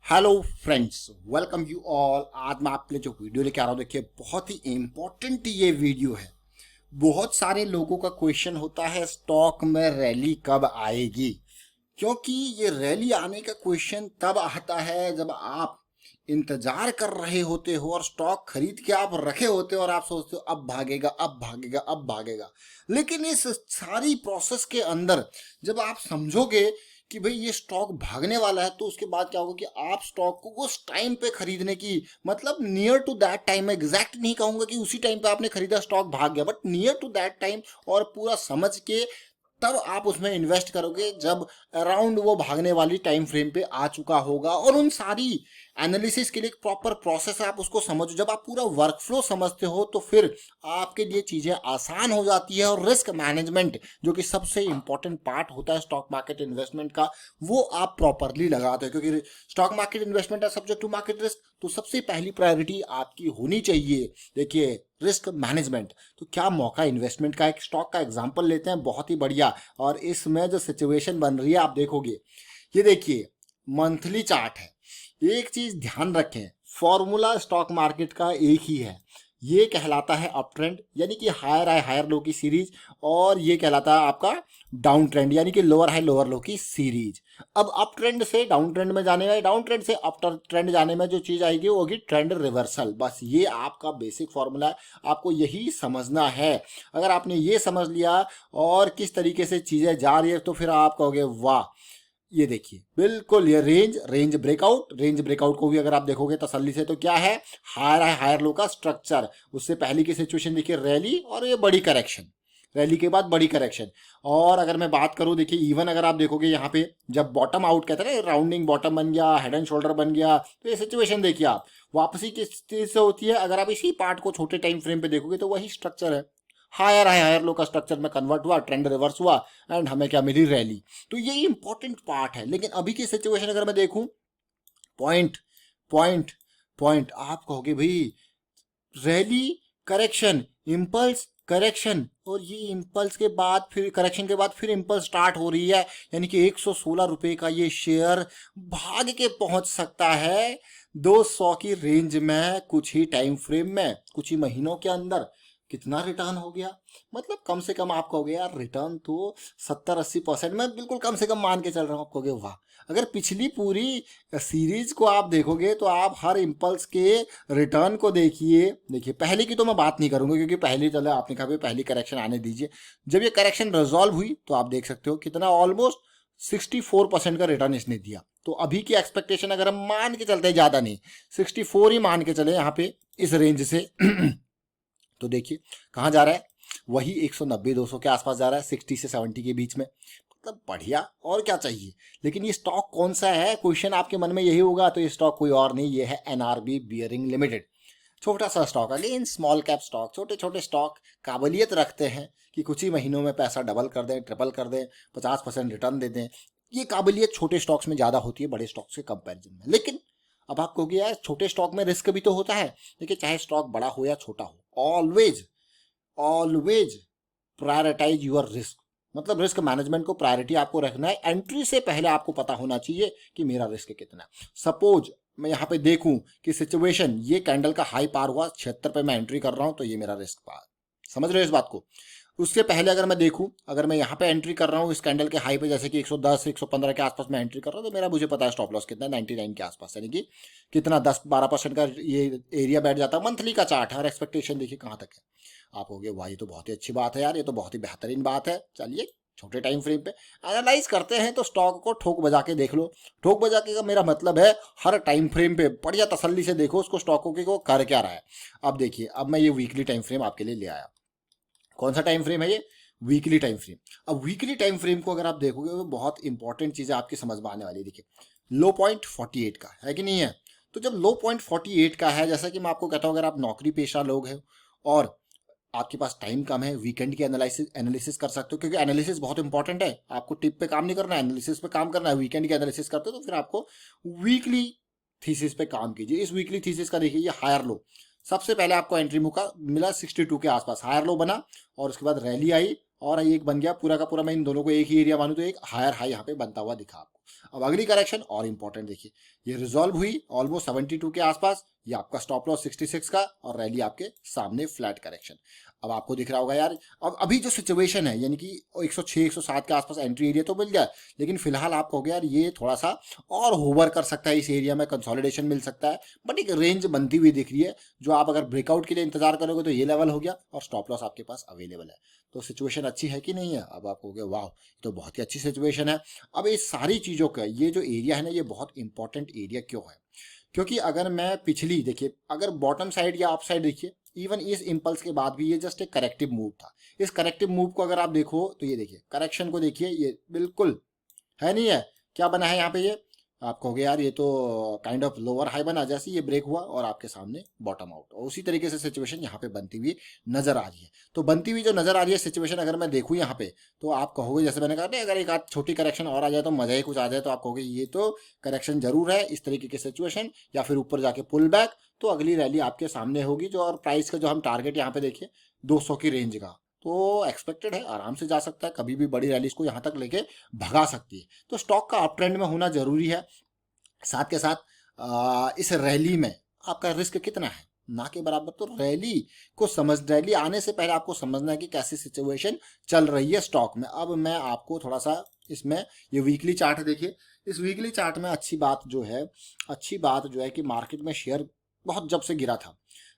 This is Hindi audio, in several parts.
Hello friends, welcome you all. आज मैं आपके लिए जो वीडियो लेके आ रहा हूँ, देखिए बहुत ही इम्पोर्टेंट ये वीडियो है। बहुत सारे लोगों का क्वेश्चन होता है स्टॉक में रैली कब आएगी, क्योंकि ये रैली आने का क्वेश्चन तब आता है जब आप इंतजार कर रहे होते हो और स्टॉक खरीद के आप रखे होते हो और आप सोचते हो अब भागेगा अब भागेगा अब भागेगा। लेकिन इस सारी प्रोसेस के अंदर जब आप समझोगे कि भाई ये स्टॉक भागने वाला है, तो उसके बाद क्या होगा कि आप स्टॉक को उस टाइम पे खरीदने की, मतलब near to that time, exact नहीं कहूंगा कि उसी टाइम पे आपने खरीदा स्टॉक भाग गया, but near to that time और पूरा समझ के तब आप उसमें इन्वेस्ट करोगे जब अराउंड वो भागने वाली टाइम फ्रेम पे आ चुका होगा। और उन सारी एनालिसिस के लिए एक प्रॉपर प्रोसेस है, आप उसको समझो। जब आप पूरा वर्क फ्लो समझते हो तो फिर आपके लिए चीज़ें आसान हो जाती है और रिस्क मैनेजमेंट, जो कि सबसे इंपॉर्टेंट पार्ट होता है स्टॉक मार्केट इन्वेस्टमेंट का, वो आप प्रॉपरली लगाते हो। क्योंकि स्टॉक मार्केट इन्वेस्टमेंट है सब्जेक्ट टू मार्केट रिस्क, तो सबसे पहली प्रायोरिटी आपकी होनी चाहिए, देखिए, रिस्क मैनेजमेंट। तो क्या मौका इन्वेस्टमेंट का, एक स्टॉक का एग्जांपल लेते हैं, बहुत ही बढ़िया। और इसमें जो सिचुएशन बन रही है आप देखोगे, ये देखिए मंथली चार्ट है। एक चीज ध्यान रखें, फॉर्मूला स्टॉक मार्केट का एक ही है, ये कहलाता है अप ट्रेंड यानी कि हायर हाई हायर लो की सीरीज, और ये कहलाता है आपका डाउन ट्रेंड यानी कि लोअर हाई लोअर लो की सीरीज। अब अप ट्रेंड से डाउन ट्रेंड में जाने में, डाउन ट्रेंड से अप ट्रेंड जाने में जो चीज आएगी वो होगी ट्रेंड रिवर्सल। बस ये आपका बेसिक फॉर्मूला है, आपको यही समझना है। अगर आपने ये समझ लिया और किस तरीके से चीजें जा रही है, तो फिर आप कहोगे वाह। ये देखिए बिल्कुल, ये रेंज ब्रेकआउट को भी अगर आप देखोगे तसल्ली से, तो क्या है, हायर लो का स्ट्रक्चर। उससे पहले की सिचुएशन देखिए रैली, और ये बड़ी करेक्शन, रैली के बाद बड़ी करेक्शन। और अगर मैं बात करूं, देखिए इवन अगर आप देखोगे यहाँ पे जब बॉटम आउट कहते हैं ना, राउंडिंग बॉटम बन गया, हेड एंड शोल्डर बन गया, तो ये सिचुएशन देखिए आप वापसी किस चीज से होती है। अगर आप इसी पार्ट को छोटे टाइम फ्रेम पे देखोगे तो वही स्ट्रक्चर है, हायर लो का स्ट्रक्चर में कन्वर्ट हुआ, ट्रेंड रिवर्स हुआ, एंड हमें क्या मिली, रैली। तो ये इंपॉर्टेंट पार्ट है। लेकिन अभी की सिचुएशन अगर मैं देखूं, पॉइंट पॉइंट पॉइंट, आप कहोगे भाई रैली, करेक्शन, इम्पल्स, करेक्शन, और ये इम्पल्स के बाद फिर करेक्शन के बाद फिर इम्पल्स स्टार्ट हो रही है, यानी कि 116 रुपए का ये शेयर भाग के पहुंच सकता है 200 की रेंज में कुछ ही टाइम फ्रेम में, कुछ ही महीनों के अंदर। कितना रिटर्न हो गया, मतलब कम से कम आप कहोगे यार रिटर्न तो 70-80%, मैं बिल्कुल कम से कम मान के चल रहा हूँ। आप कहोगे वाह। अगर पिछली पूरी सीरीज को आप देखोगे तो आप हर इम्पल्स के रिटर्न को देखिए। देखिए पहले की तो मैं बात नहीं करूंगा, क्योंकि पहले चले आपने कहा पहली करेक्शन आने दीजिए। जब ये करेक्शन रिजॉल्व हुई तो आप देख सकते हो कितना, ऑलमोस्ट 64% का रिटर्न इसने दिया। तो अभी की एक्सपेक्टेशन अगर हम मान के चलते हैं, ज्यादा नहीं, 64 ही मान के चले यहाँ पे इस रेंज से तो देखिए कहाँ जा रहा है, वही 190-200 के आसपास जा रहा है, 60 से 70 के बीच में, मतलब बढ़िया, और क्या चाहिए। लेकिन ये स्टॉक कौन सा है, क्वेश्चन आपके मन में यही होगा। तो ये स्टॉक कोई और नहीं, ये है एनआरबी बियरिंग लिमिटेड। छोटा सा stock, again small cap stock. छोटे छोटे स्टॉक काबिलियत रखते हैं कि कुछ ही महीनों में पैसा डबल कर दें, ट्रिपल कर दें, 50% रिटर्न दे दें। ये काबिलियत छोटे स्टॉक्स में ज़्यादा होती है बड़े स्टॉक्स के कंपेरिजन में। लेकिन अब आप कहोगे यार छोटे स्टॉक में रिस्क भी तो होता है। देखिए चाहे स्टॉक बड़ा हो या छोटा हो, always always prioritise your risk, मतलब रिस्क मैनेजमेंट को प्रायोरिटी आपको रखना है। एंट्री से पहले आपको पता होना चाहिए कि मेरा रिस्क कितना है। सपोज मैं यहाँ पे देखूं कि सिचुएशन ये कैंडल का हाई पार हुआ 76 पे, मैं एंट्री कर रहा हूं, तो ये मेरा रिस्क पार, समझ रहे हो इस बात को। उससे पहले अगर मैं देखूं, अगर मैं यहाँ पे एंट्री कर रहा हूँ इस कैंडल के हाई पे, जैसे कि 110 115 के आसपास मैं एंट्री कर रहा हूँ, तो मेरा मुझे पता है स्टॉप लॉस कितना है, 99 के आसपास, यानी कि कितना 10-12% का ये एरिया बैठ जाता है। मंथली का चार्ट है और एक्सपेक्टेशन देखिए कहाँ तक है। आप होगे वाह ये तो बहुत ही अच्छी बात है यार, ये तो बहुत ही बेहतरीन बात है। चलिए छोटे टाइम फ्रेम पे एनालाइज करते हैं, तो स्टॉक को ठोक बजा के देख लो। ठोक बजा के का मेरा मतलब है हर टाइम फ्रेम पे बढ़िया तसल्ली से देखो उसको, स्टॉकों के को कर क्या रहा है। अब देखिए, अब मैं ये वीकली टाइम फ्रेम आपके लिए ले आया। कौन सा टाइम फ्रेम है ये, वीकली टाइम फ्रेम। अब वीकली टाइम फ्रेम को अगर आप देखोगे तो बहुत इंपॉर्टेंट चीजें आपकी समझ में आने वाली है। देखिए लो पॉइंट 48 का है कि नहीं है, तो जब लो पॉइंट 48 का है, जैसा कि मैं आपको कहता हूँ, अगर आप नौकरी पेशा लोग हैं और आपके पास टाइम कम है, वीकेंड की एनालिसिस कर सकते हो, क्योंकि एनालिसिस बहुत इंपॉर्टेंट है। आपको टिप पे काम नहीं करना है, एनालिसिस पे काम करना है। वीकेंड की एनालिसिस करते हो तो फिर आपको वीकली थीसिस पे काम कीजिए। इस वीकली थीसिस का देखिए ये हायर लो, सबसे पहले आपको एंट्री मौका मिला 62 के आसपास, हायर लो बना, और उसके बाद रैली आई और एक बन गया पूरा का पूरा, मैं इन दोनों को एक ही एरिया मानूं तो एक हायर हाई यहाँ पे बनता हुआ दिखा आपको। अब अगली करेक्शन और इंपॉर्टेंट देखिए, ये रिजॉल्व हुई ऑलमोस्ट 72 के आसपास, ये आपका स्टॉप लॉस 66 का और रैली आपके सामने फ्लैट करेक्शन। अब आपको दिख रहा होगा यार, अब अभी जो सिचुएशन है यानी कि 106 107 के आसपास एंट्री एरिया तो मिल गया, लेकिन फिलहाल आपको हो गया यार ये थोड़ा सा और होवर कर सकता है, इस एरिया में कंसोलिडेशन मिल सकता है, बट एक रेंज बनती हुई दिख रही है जो आप अगर ब्रेकआउट के लिए इंतजार करोगे तो ये लेवल हो गया और स्टॉप लॉस आपके पास अवेलेबल है। तो सिचुएशन अच्छी है कि नहीं है? अब आपको हो गया वाह, तो बहुत ही अच्छी सिचुएशन है। अब इस सारी चीजों का ये जो एरिया है ना, ये बहुत इंपॉर्टेंट एरिया क्यों है? क्योंकि अगर मैं पिछली देखिए, अगर बॉटम साइड या अप साइड देखिए, इवन इस इंपल्स के बाद भी ये जस्ट एक करेक्टिव मूव था। इस करेक्टिव मूव को अगर आप देखो तो ये देखिए करेक्शन को देखिए, ये बिल्कुल है नहीं है, क्या बना है यहाँ पे, ये आप कहोगे यार ये तो काइंड ऑफ लोअर हाई बना, जैसे ये ब्रेक हुआ और आपके सामने बॉटम आउट, और उसी तरीके से सिचुएशन यहाँ पे बनती हुई नजर आ रही है। तो बनती हुई जो नजर आ रही है सिचुएशन अगर मैं देखूँ यहाँ पे, तो आप कहोगे जैसे मैंने कहा ना, अगर एक आध छोटी करेक्शन और आ जाए तो मजा ही कुछ आ जाए, तो आप कहोगे ये तो करेक्शन जरूर है, इस तरीके की सिचुएशन या फिर ऊपर जाके पुल बैक, तो अगली रैली आपके सामने होगी जो, और प्राइस का जो हम टारगेट यहाँ पे देखिए 200 की रेंज का, तो एक्सपेक्टेड है आराम से जा सकता है, कभी भी बड़ी रैलीज को यहाँ तक लेके भगा सकती है। तो स्टॉक का अप ट्रेंड में होना जरूरी है। साथ के साथ इस रैली में आपका रिस्क कितना है, ना के बराबर। तो रैली आने से पहले आपको समझना है कि कैसी सिचुएशन चल रही है स्टॉक में। अब मैं आपको थोड़ा सा इसमें, ये वीकली चार्ट देखिए, इस वीकली चार्ट में अच्छी बात जो है कि मार्केट में शेयर बहुत जब से गिरा था,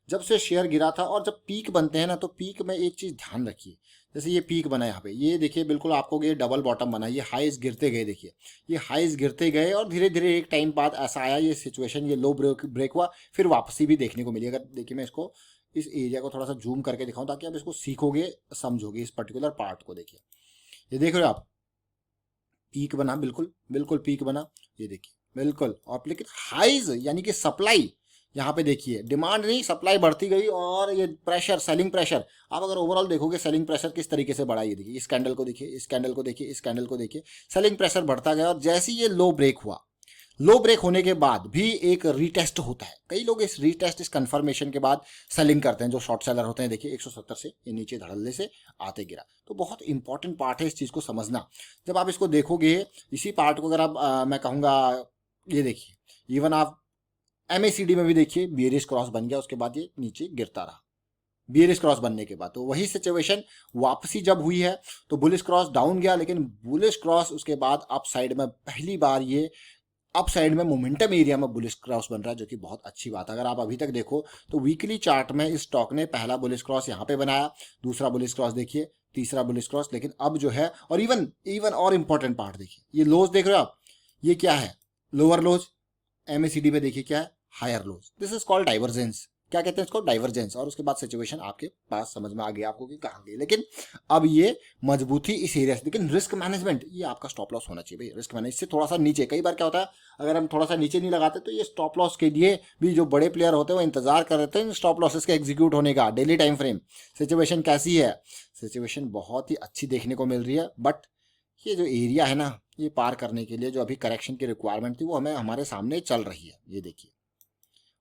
जब से शेयर गिरा था, और जब पीक बनते हैं ना, तो पीक में एक चीज ध्यान रखिए, जैसे ये पीक बना यहाँ पे, ये देखिए बिल्कुल आपको ये डबल बॉटम बना, ये हाईज गिरते गए, देखिए ये हाईज गिरते गए और धीरे धीरे एक टाइम बाद ऐसा आया ये सिचुएशन, ये लो ब्रेक हुआ, फिर वापसी भी देखने को मिली। अगर देखिए मैं इसको, इस एरिया को थोड़ा सा जूम करके दिखाऊं ताकि आप इसको सीखोगे, समझोगे इस पर्टिकुलर पार्ट को। देखिए ये देख रहे हो आप, पीक बना, बिल्कुल बिल्कुल पीक बना, ये देखिए बिल्कुल, और लेकिन हाईज यानी कि सप्लाई, यहाँ पे देखिए डिमांड नहीं, सप्लाई बढ़ती गई, और ये प्रेशर, सेलिंग प्रेशर, आप अगर ओवरऑल देखोगे सेलिंग प्रेशर किस तरीके से बढ़ा, ये देखिए इस कैंडल को देखिए, इस कैंडल को देखिए, इस कैंडल को देखिए, सेलिंग प्रेशर बढ़ता गया। और जैसे ये लो ब्रेक हुआ, लो ब्रेक होने के बाद भी एक रीटेस्ट होता है, कई लोग इस रीटेस्ट, इस कंफर्मेशन के बाद सेलिंग करते हैं, जो शॉर्ट सेलर होते हैं। देखिए 170 से ये नीचे धड़ल्ले से आते गिरा, तो बहुत इंपॉर्टेंट पार्ट है इस चीज को समझना। जब आप इसको देखोगे, इसी पार्ट को अगर आप मैं कहूंगा, ये देखिए इवन आप एमएसीडी में भी देखिए बियरिश क्रॉस बन गया, उसके बाद ये नीचे गिरता रहा, बियरिश क्रॉस बनने के बाद। तो वही सिचुएशन वापसी जब हुई है, तो बुलिश क्रॉस डाउन गया, लेकिन बुलिश क्रॉस उसके बाद अप साइड में, पहली बार ये अप साइड में मोमेंटम एरिया में बुलिश क्रॉस बन रहा है, जो कि बहुत अच्छी बात है। अगर आप अभी तक देखो तो वीकली चार्ट में इस स्टॉक ने पहला बुलिश क्रॉस यहाँ पे बनाया, दूसरा बुलिश क्रॉस देखिए, तीसरा बुलिश क्रॉस, लेकिन अब जो है, और इवन और इंपॉर्टेंट पार्ट देखिए, ये लोज देख रहे हो आप, ये क्या है, लोअर लोज, एमएसीडी पे देखिए क्या है, higher lows, this is called divergence. क्या कहते हैं इसको, डाइवर्जेंस। और उसके बाद सिचुएशन आपके पास समझ में आ गया आपको कि कहाँ गई, लेकिन अब ये मजबूती इस एरिया से। लेकिन रिस्क मैनेजमेंट, ये आपका स्टॉप लॉस होना चाहिए भाई, रिस्क मैनेज से थोड़ा सा नीचे। कई बार क्या होता है, अगर हम थोड़ा सा नीचे नहीं लगाते तो ये स्टॉप लॉस के लिए भी जो बड़े प्लेयर होते हैं वो इंतजार कर रहे थे स्टॉप लॉसेस के एग्जीक्यूट होने का। डेली टाइम फ्रेम सिचुएशन कैसी है, सिचुएशन बहुत ही अच्छी देखने को मिल रही है, बट ये जो एरिया है ना, ये पार करने के लिए जो अभी करेक्शन की रिक्वायरमेंट थी वो हमें हमारे सामने चल रही है, ये देखिए।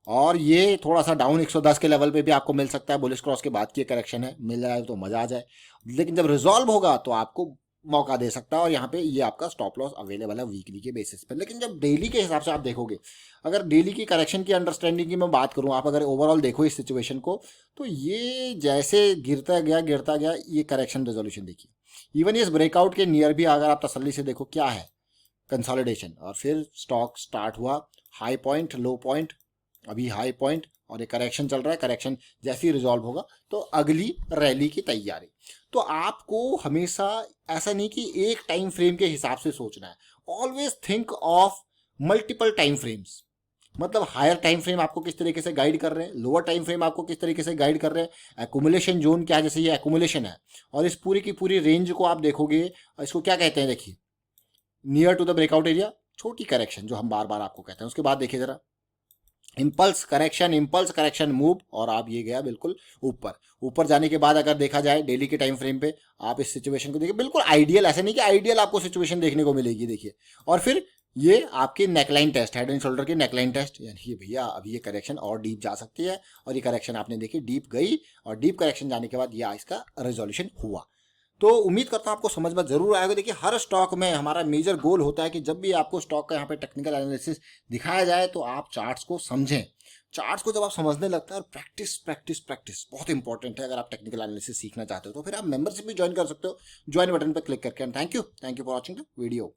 और ये थोड़ा सा डाउन 110 के लेवल पे भी आपको मिल सकता है, बुलिश क्रॉस के बाद की करेक्शन है, मिल जाए तो मजा आ जाए, लेकिन जब रिजॉल्व होगा तो आपको मौका दे सकता है। और यहाँ पे ये आपका स्टॉप लॉस अवेलेबल है वीकली के बेसिस पे। लेकिन जब डेली के हिसाब से आप देखोगे, अगर डेली की करेक्शन की अंडरस्टैंडिंग की मैं बात करूँ, आप अगर ओवरऑल देखो इस सिचुएशन को, तो ये जैसे गिरता गया ये करेक्शन रेजोल्यूशन देखिए, इवन इस ब्रेकआउट के नियर भी अगर आप तसल्ली से देखो क्या है, कंसोलिडेशन, और फिर स्टॉक स्टार्ट हुआ, हाई पॉइंट, लो पॉइंट, अभी हाई पॉइंट, और एक करेक्शन चल रहा है। करेक्शन जैसे ही रिजॉल्व होगा तो अगली रैली की तैयारी। तो आपको हमेशा ऐसा नहीं कि एक टाइम फ्रेम के हिसाब से सोचना है, always think of multiple time frames. मतलब हायर टाइम फ्रेम आपको किस तरीके से गाइड कर रहे हैं, लोअर टाइम फ्रेम आपको किस तरीके से गाइड कर रहे हैं, एकुमुलेशन जोन क्या है, जैसे ये एकुमुलेशन है, और इस पूरी की पूरी रेंज को आप देखोगे, इसको क्या कहते हैं, देखिए near to the breakout area, छोटी करेक्शन जो हम बार बार आपको कहते हैं। उसके बाद देखिए जरा, इम्पल्स करेक्शन मूव, और आप ये गया बिल्कुल ऊपर जाने के बाद अगर देखा जाए डेली के टाइम फ्रेम पे, आप इस सिचुएशन को देखिए, बिल्कुल आइडियल, ऐसे नहीं कि आइडियल आपको सिचुएशन देखने को मिलेगी, देखिए। और फिर ये आपकी neckline test, head and shoulder की नेकलाइन टेस्ट, यानी भैया अभी ये करेक्शन और डीप जा सकती है, और ये करेक्शन आपने देखी डीप गई, और डीप करेक्शन जाने के बाद ये इसका रेजोल्यूशन हुआ। तो उम्मीद करता हूँ आपको समझ में जरूर आएगा। देखिए हर स्टॉक में हमारा मेजर गोल होता है कि जब भी आपको स्टॉक का यहाँ पे टेक्निकल एनालिसिस दिखाया जाए तो आप चार्ट्स को समझें। चार्ट्स को जब आप समझने लगता है, और प्रैक्टिस प्रैक्टिस प्रैक्टिस बहुत इंपॉर्टेंट है। अगर आप टेक्निकल एनालिसिस सीखना चाहते हो तो फिर आप मेंबरशिप भी ज्वाइन कर सकते हो, ज्वाइन बटन पर क्लिक करके। Thank you for watching the video.